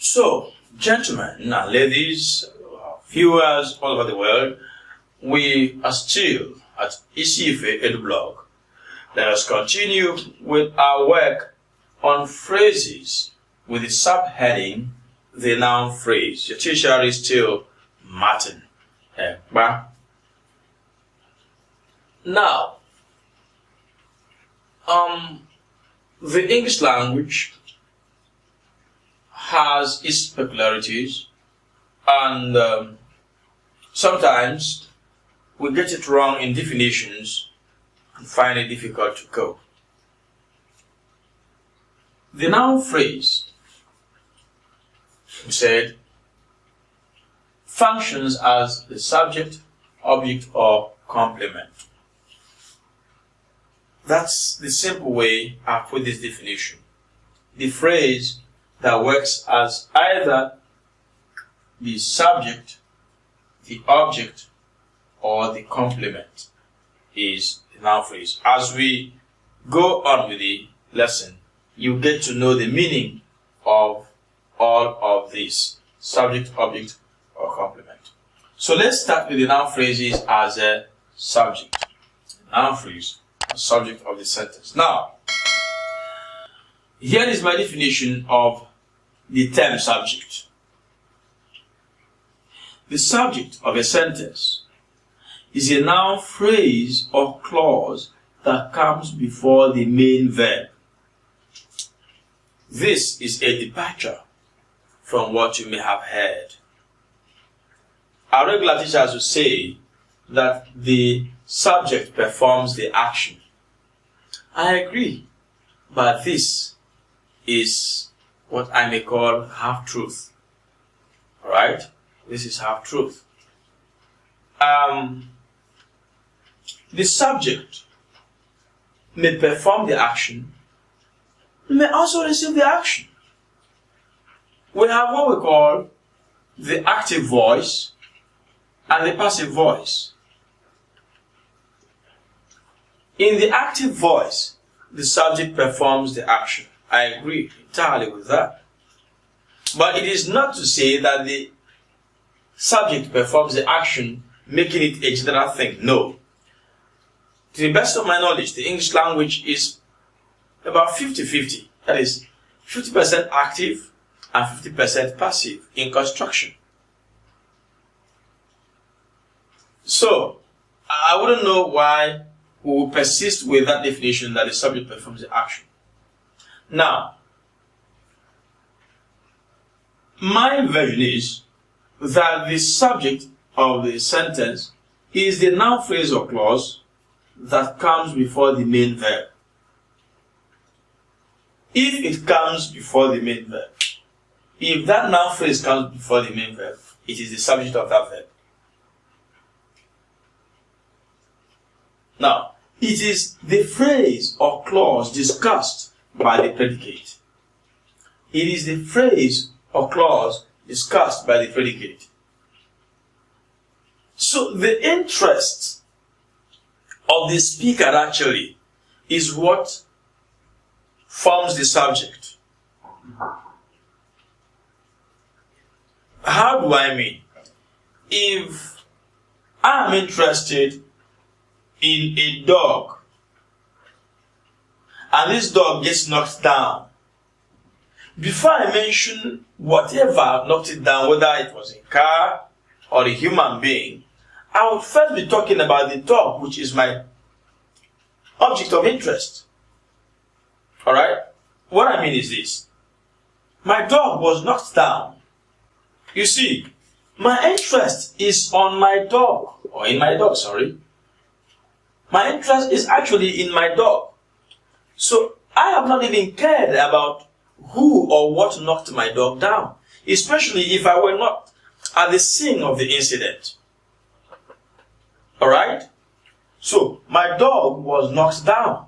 So, gentlemen and ladies, viewers all over the world, we are still at ISIFE EDUBLOG. Let us continue with our work on phrases with the subheading, the noun phrase. Your teacher is still Martin. Now, the English language has its peculiarities, and sometimes we get it wrong in definitions and find it difficult to cope. The noun phrase, we said, functions as the subject, object, or complement. That's the simple way I put this definition. The phrase that works as either the subject, the object, or the complement is the noun phrase. As we go on with the lesson, you get to know the meaning of all of these: subject, object, or complement. So let's start with the noun phrases as a subject. Noun phrase, a subject of the sentence. Now, here is my definition of the term subject. The subject of a sentence is a noun phrase or clause that comes before the main verb. This is a departure from what you may have heard. Our regular teachers will say that the subject performs the action. I agree, but this is what I may call half-truth. Alright? This is half-truth. The subject may perform the action, may also receive the action. We have what we call the active voice and the passive voice. In the active voice, the subject performs the action. I agree entirely with that. But it is not to say that the subject performs the action, making it a general thing. No. To the best of my knowledge, the English language is about 50-50. That is, 50% active and 50% passive in construction. So, I wouldn't know why we will persist with that definition that the subject performs the action. Now, my version is that the subject of the sentence is the noun phrase or clause that comes before the main verb. If it comes before the main verb, if that noun phrase comes before the main verb, it is the subject of that verb. Now, it is the phrase or clause discussed by the predicate. It is the phrase or clause discussed by the predicate. So the interest of the speaker actually is what forms the subject. How do I mean? If I'm interested in a dog and this dog gets knocked down, before I mention whatever knocked it down, whether it was a car or a human being, I would first be talking about the dog, which is my object of interest. Alright? What I mean is this. My dog was knocked down. You see, my interest is on my dog, or in my dog, sorry. My interest is actually in my dog. So I have not even cared about who or what knocked my dog down, especially if I were not at the scene of the incident. Alright? So, my dog was knocked down.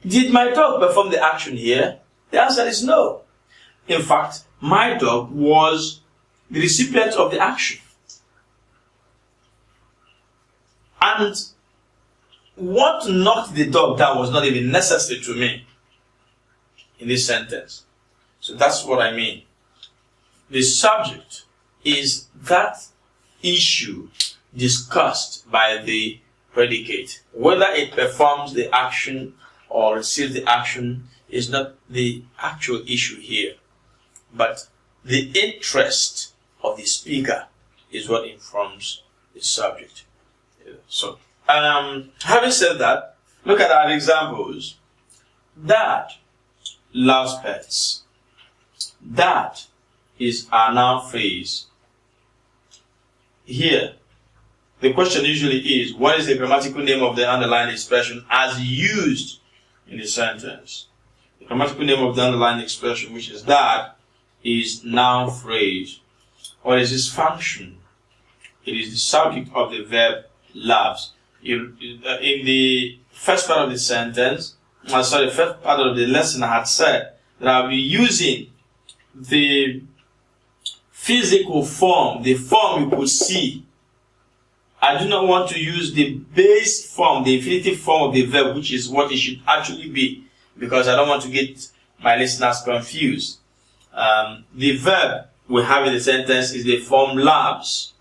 Did my dog perform the action here? The answer is no. In fact, my dog was the recipient of the action. And what knocked the dog down was not even necessary to me in this sentence. So that's what I mean. The subject is that issue discussed by the predicate. Whether it performs the action or receives the action is not the actual issue here, but the interest of the speaker is what informs the subject. So, having said that, look at our examples. Dad loves pets. That is our noun phrase. Here, the question usually is, what is the grammatical name of the underlying expression as used in the sentence? The grammatical name of the underlying expression, which is that, is noun phrase. What is its function? It is the subject of the verb loves. In the first part of the sentence, the first part of the lesson, I had said that I'll be using the physical form, the form you could see. I do not want to use the base form, the infinitive form of the verb, which is what it should actually be, because I don't want to get my listeners confused. The verb we have in the sentence is the form loves.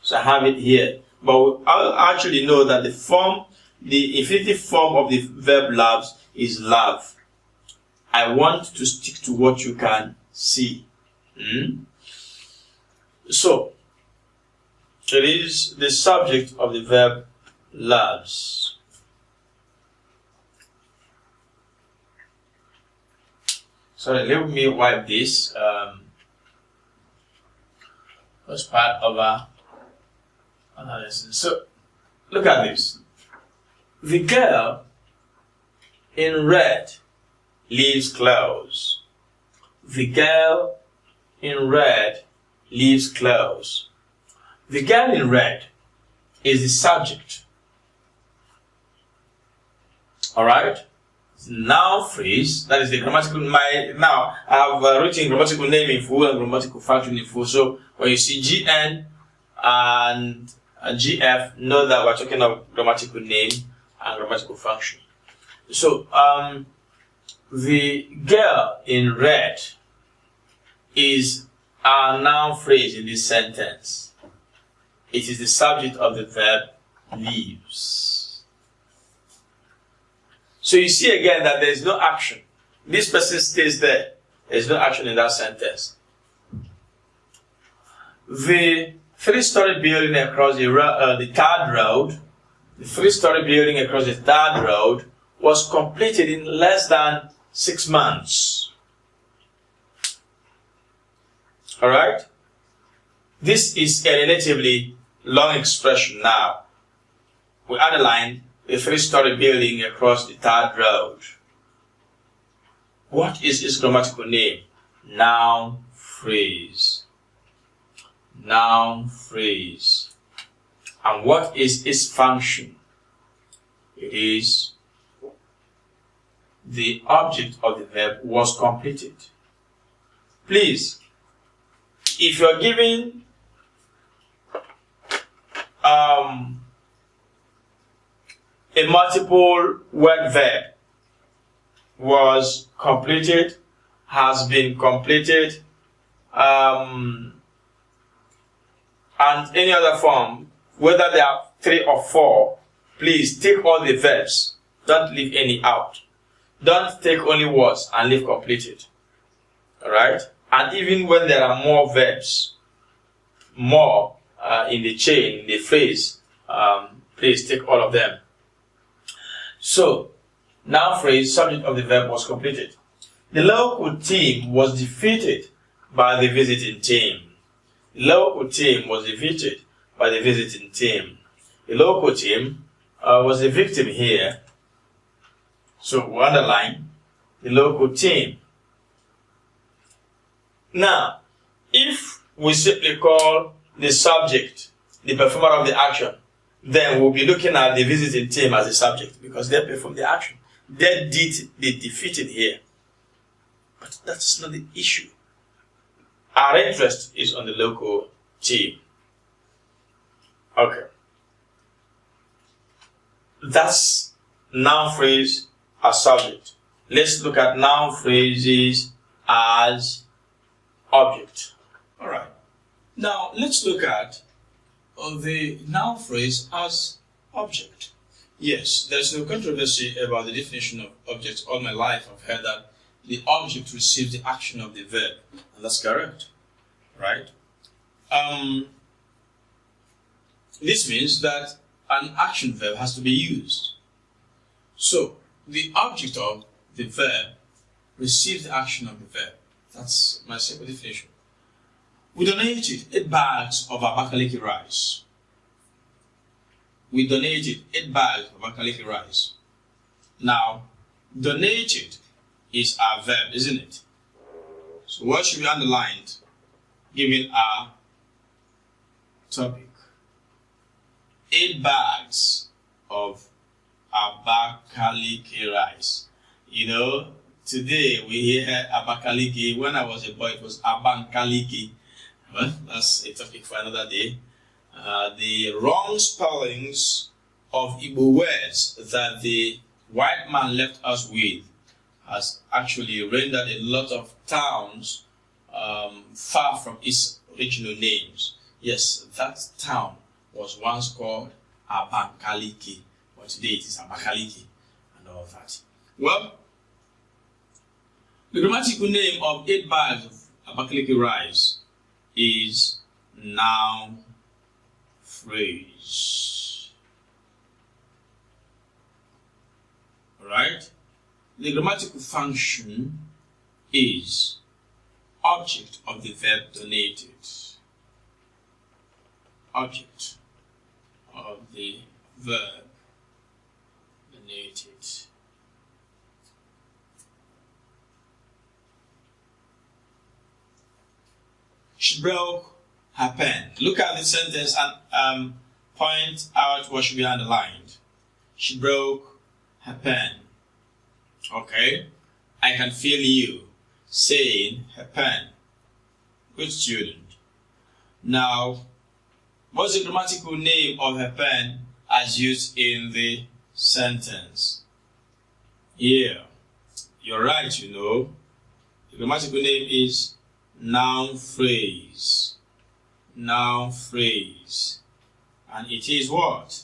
So I have it here. But I'll actually know that the infinitive form of the verb loves is love. I want to stick to what you can see. So, it is the subject of the verb loves. Sorry, let me wipe this. First part of our lesson. So, look at this. The girl in red leaves clothes. The girl in red leaves clothes. The girl in red is the subject. Alright? Noun phrase, that is the grammatical. Now, I have written grammatical name in full and grammatical function in full. So, when you see GN and GF, know that we're talking about grammatical name and grammatical function. So, the girl in red is our noun phrase in this sentence. It is the subject of the verb leaves. So you see again that there is no action. This person stays there. There is no action in that sentence. The three-story building across the third road, the three-story building across the third road was completed in less than 6 months. Alright? This is a relatively long expression now. We underline a three-story building across the third road. What is its grammatical name? Noun phrase. Noun phrase. And what is its function? It is the object of the verb was completed. Please, if you're given a multiple word verb, was completed, has been completed, and any other form, whether there are 3 or 4, please take all the verbs. Don't leave any out. Don't take only words and leave completed. Alright? And even when there are more verbs, more in the chain, in the phrase, please take all of them. So, noun phrase, subject of the verb was completed. The local team was defeated by the visiting team. The local team was defeated by the visiting team. The local team was the victim here. So, we underline the local team. Now, if we simply call the subject the performer of the action, then we'll be looking at the visiting team as a subject because they performed the action. They did the defeating here. But that's not the issue. Our interest is on the local team. Okay. That's noun phrase as subject. Let's look at noun phrases as object. Alright. Now let's look at the noun phrase as object. Yes, there's no controversy about the definition of object. All my life I've heard that the object receives the action of the verb, and that's correct, right? This means that an action verb has to be used. So the object of the verb receives the action of the verb. That's my simple definition. We donated 8 bags of Abakaliki rice. We donated 8 bags of Abakaliki rice. Now, donated is our verb, isn't it? So what should be underlined given our topic? 8 bags of Abakaliki rice. You know, today we hear Abakaliki. When I was a boy, it was Abankaliki. Well, that's a topic for another day. The wrong spellings of Igbo words that the white man left us with has actually rendered a lot of towns far from its original names. Yes, that town was once called Abankaliki, but today it is Abakaliki and all that. Well, the grammatical name of 8 bags of Abakaliki rice is noun phrase. Alright? The grammatical function is object of the verb donated. Object of the verb donated. She broke her pen. Look at the sentence and point out what should be underlined. She broke her pen. Okay? I can feel you saying her pen. Good student. Now, what's the grammatical name of her pen as used in the sentence? Yeah, you're right, you know. The grammatical name is noun phrase. Noun phrase. And it is what?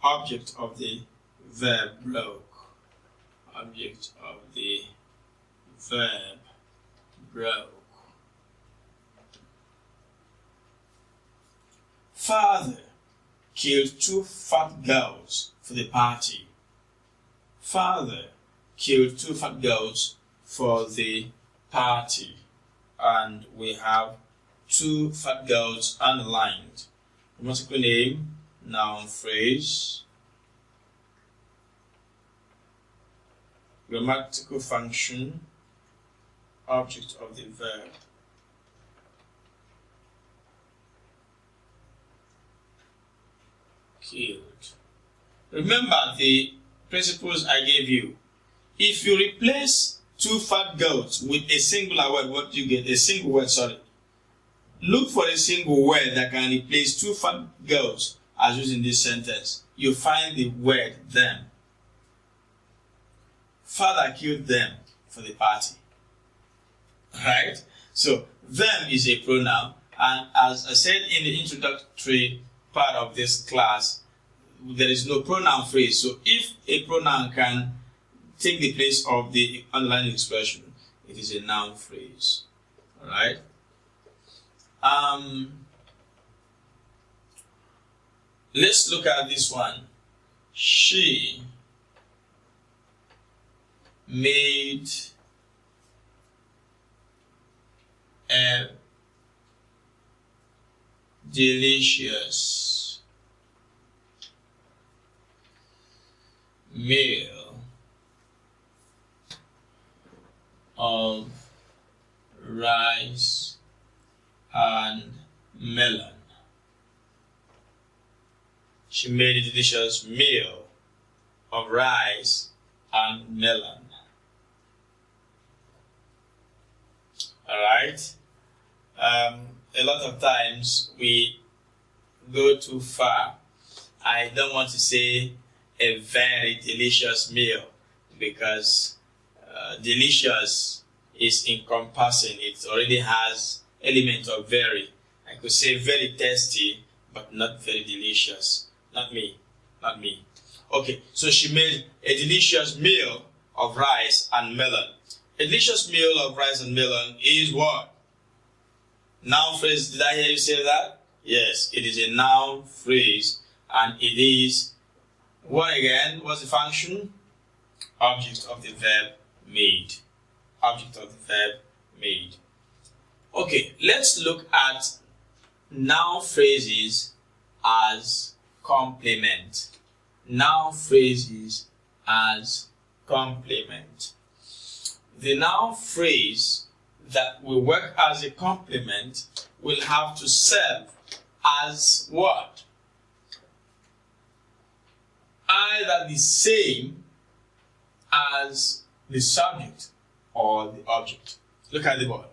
Object of the verb broke. Object of the verb broke. Father killed 2 fat girls for the party. Father killed 2 fat girls for the party. And we have 2 fat girls underlined. Grammatical name, noun phrase. Grammatical function, object of the verb. Killed. Remember the principles I gave you. If you replace 2 fat girls with a singular word, what do you get? A single word, sorry. Look for a single word that can replace 2 fat girls as used in this sentence. You find the word them. Father killed them for the party. Right? So, them is a pronoun. And as I said in the introductory part of this class, there is no pronoun phrase. So, if a pronoun can take the place of the underlying expression, it is a noun phrase. Alright? Let's look at this one. She made a delicious meal of rice and melon. She made a delicious meal of rice and melon. Alright? A lot of times we go too far. I don't want to say a very delicious meal because delicious is encompassing. It already has elements of very. I could say very tasty, but not very delicious. Not me. Not me. Okay, so she made a delicious meal of rice and melon. A delicious meal of rice and melon is what? Noun phrase. Did I hear you say that? Yes, it is a noun phrase, and it is what again? What's the function? Object of the verb made. Object of the verb made. Okay, let's look at noun phrases as complement. Noun phrases as complement. The noun phrase that will work as a complement will have to serve as what? Either the same as the subject or the object. Look at the word.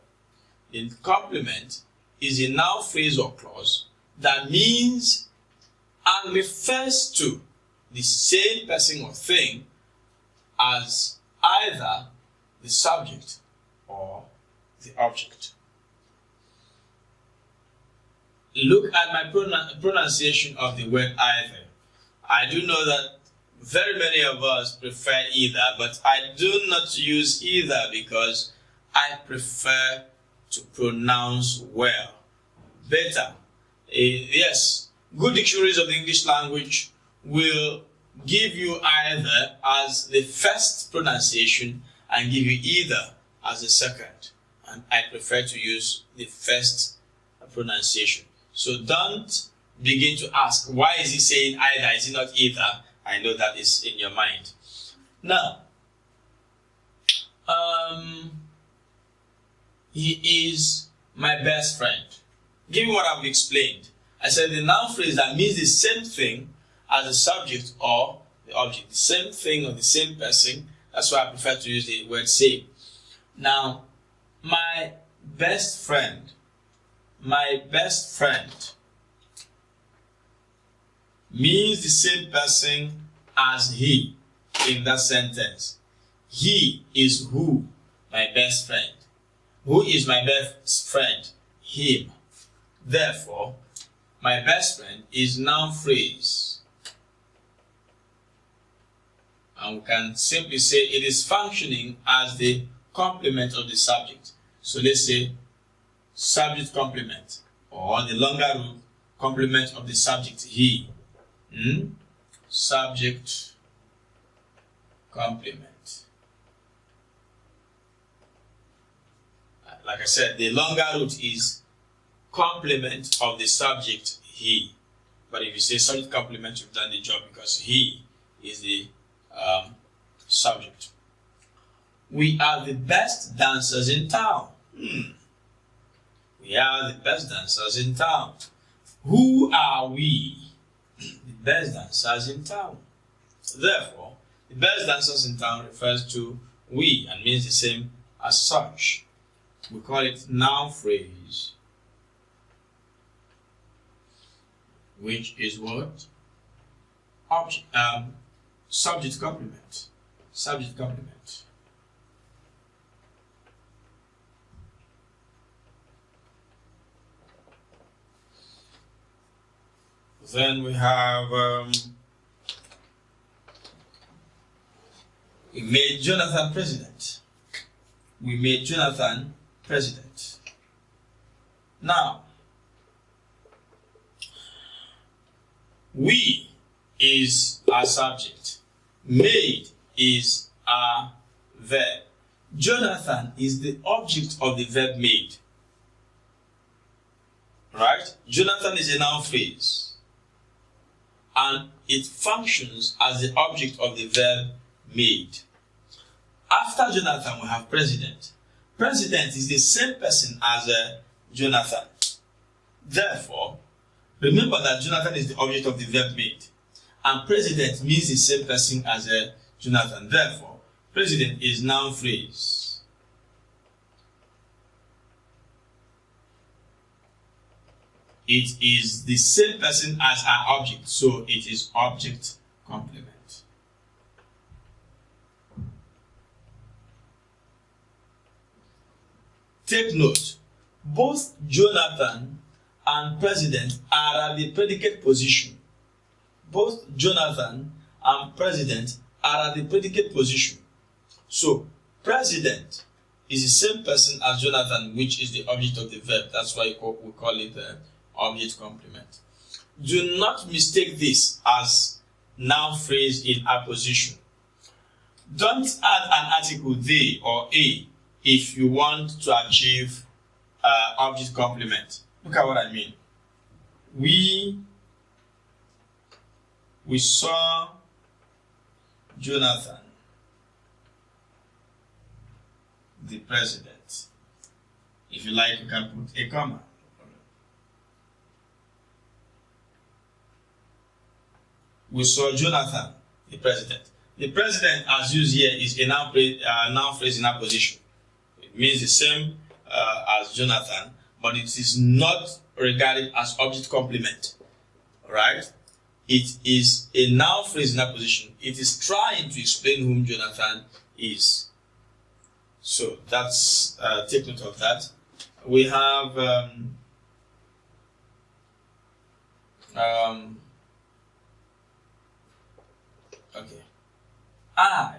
The complement is a noun phrase or clause that means and refers to the same person or thing as either the subject or the object. Look at my pronunciation of the word either. I do know that very many of us prefer either, but I do not use either because I prefer to pronounce well, better. Yes, good dictionaries of the English language will give you either as the first pronunciation and give you either as the second. And I prefer to use the first pronunciation. So don't begin to ask, why is he saying either? Is it not either? I know that is in your mind. Now, he is my best friend. Given what I've explained, I said the noun phrase that means the same thing as the subject or the object. The same thing or the same person. That's why I prefer to use the word same. Now, my best friend means the same person as he in that sentence. He is who? My best friend. Who is my best friend? Him. Therefore, my best friend is noun phrase. And we can simply say it is functioning as the complement of the subject. So let's say subject complement, or the longer root, complement of the subject he. Subject complement. Like I said, the longer root is complement of the subject he. But if you say subject complement, you've done the job because he is the subject. We are the best dancers in town. We are the best dancers in town. Who are we? The best dancers in town. Therefore, the best dancers in town refers to we and means the same as such. We call it noun phrase, which is what? Subject complement. Subject complement. Then we have we made Jonathan president. We made Jonathan president. Now, we is our subject. Made is our verb. Jonathan is the object of the verb made. Right? Jonathan is a noun phrase. And it functions as the object of the verb made. After Jonathan, we have president. President is the same person as Jonathan. Therefore, remember that Jonathan is the object of the verb made. And president means the same person as Jonathan. Therefore, president is noun phrase. It is the same person as our object, so it is object complement. Take note, both Jonathan and president are at the predicate position. Both Jonathan and president are at the predicate position. So, president is the same person as Jonathan, which is the object of the verb. That's why we call it the object complement. Do not mistake this as noun phrase in apposition. Don't add an article they or a if you want to achieve object complement. Look at what I mean. We saw Jonathan, the president. If you like, you can put a comma. We saw Jonathan, the president. The president, as used here, is a noun phrase in apposition. It means the same as Jonathan, but it is not regarded as object complement. Right? It is a noun phrase in apposition. It is trying to explain whom Jonathan is. So that's take note of that. We have okay. I,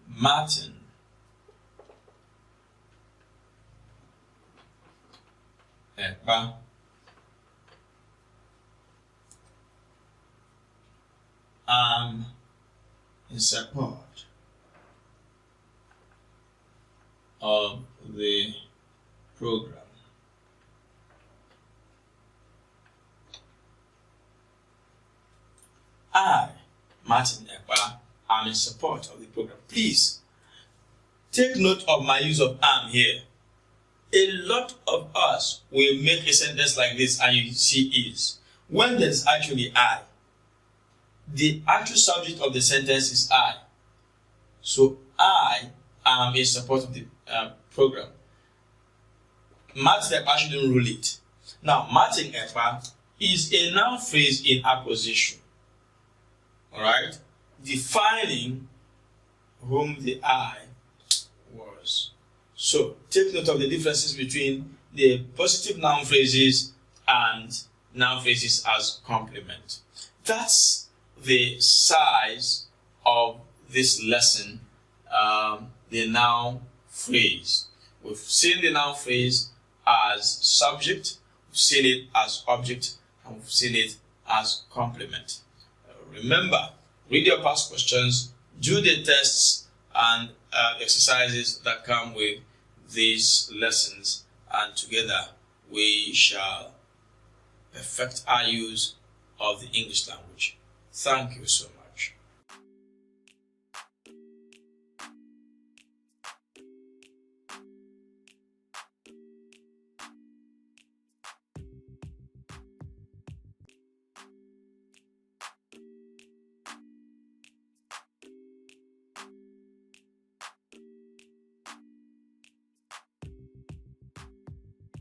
Martin, Ekpa, am in support of the program. I, Martin Ekpa, am in support of the program. Please take note of my use of am here. A lot of us will make a sentence like this and you see is. When there's actually I, the actual subject of the sentence is I. So I am in support of the program. Martin Ekpa shouldn't rule it. Now, Martin Ekpa is a noun phrase in apposition. Alright? Defining whom the I was. So, take note of the differences between the positive noun phrases and noun phrases as complement. That's the size of this lesson, the noun phrase. We've seen the noun phrase as subject, we've seen it as object, and we've seen it as complement. Remember, read your past questions, do the tests and exercises that come with these lessons, and together we shall perfect our use of the English language. Thank you so much.